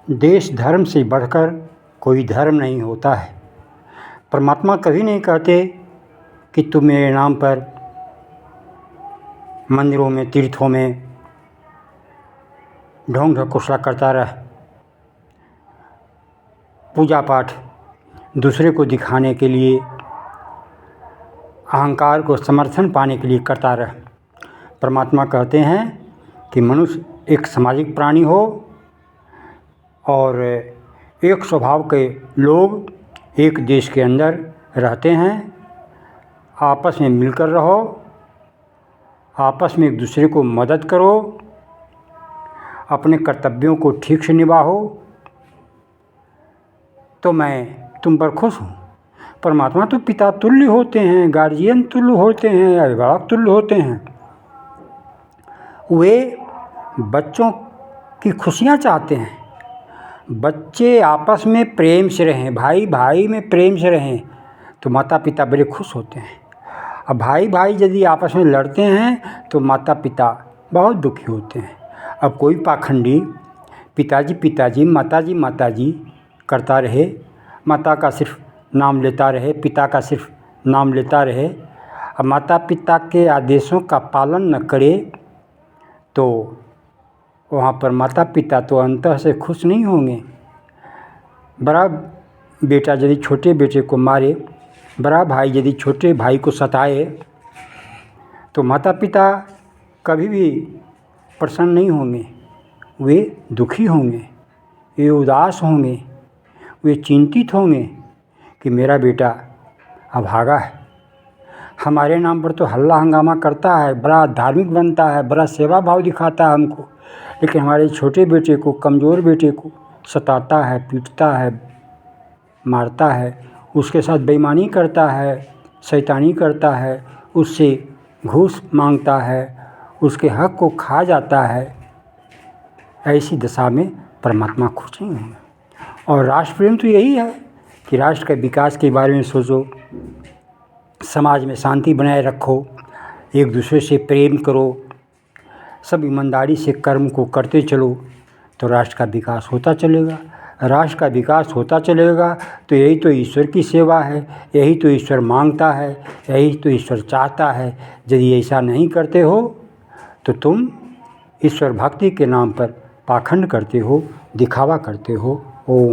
देश धर्म से बढ़कर कोई धर्म नहीं होता है। परमात्मा कभी नहीं कहते कि तू मेरे नाम पर मंदिरों में, तीर्थों में ढोंग ढकोसला करता रह, पूजा पाठ दूसरे को दिखाने के लिए, अहंकार को समर्थन पाने के लिए करता रह। परमात्मा कहते हैं कि मनुष्य एक सामाजिक प्राणी हो और एक स्वभाव के लोग एक देश के अंदर रहते हैं। आपस में मिलकर रहो, आपस में एक दूसरे को मदद करो, अपने कर्तव्यों को ठीक से निभाओ, तो मैं तुम पर खुश हूँ। परमात्मा तो पिता तुल्य होते हैं, गार्जियन तुल्य होते हैं, अभिभावक तुल्य होते हैं। वे बच्चों की खुशियाँ चाहते हैं। बच्चे आपस में प्रेम से रहें, भाई भाई में प्रेम से रहें, तो माता पिता बड़े खुश होते हैं। अब भाई भाई यदि आपस में लड़ते हैं तो माता पिता बहुत दुखी होते हैं। अब कोई पाखंडी पिताजी पिताजी, माताजी माताजी करता रहे, माता का सिर्फ नाम लेता रहे, पिता का सिर्फ नाम लेता रहे, अब माता पिता के आदेशों का पालन न करे, तो वहाँ पर माता पिता तो अंतः से खुश नहीं होंगे। बड़ा बेटा यदि छोटे बेटे को मारे, बड़ा भाई यदि छोटे भाई को सताए, तो माता पिता कभी भी प्रसन्न नहीं होंगे। वे दुखी होंगे, वे उदास होंगे, वे चिंतित होंगे कि मेरा बेटा अभागा है, हमारे नाम पर तो हल्ला हंगामा करता है, बड़ा धार्मिक बनता है, बड़ा सेवा भाव दिखाता है हमको, लेकिन हमारे छोटे बेटे को, कमज़ोर बेटे को सताता है, पीटता है, मारता है, उसके साथ बेईमानी करता है, शैतानी करता है, उससे घूस मांगता है, उसके हक को खा जाता है। ऐसी दशा में परमात्मा खुश नहीं होंगे। और राष्ट्र प्रेम तो यही है कि राष्ट्र के विकास के बारे में सोचो, समाज में शांति बनाए रखो, एक दूसरे से प्रेम करो, सब ईमानदारी से कर्म को करते चलो, तो राष्ट्र का विकास होता चलेगा। राष्ट्र का विकास होता चलेगा तो यही तो ईश्वर की सेवा है, यही तो ईश्वर मांगता है, यही तो ईश्वर चाहता है। यदि ऐसा नहीं करते हो तो तुम ईश्वर भक्ति के नाम पर पाखंड करते हो, दिखावा करते हो। ओम।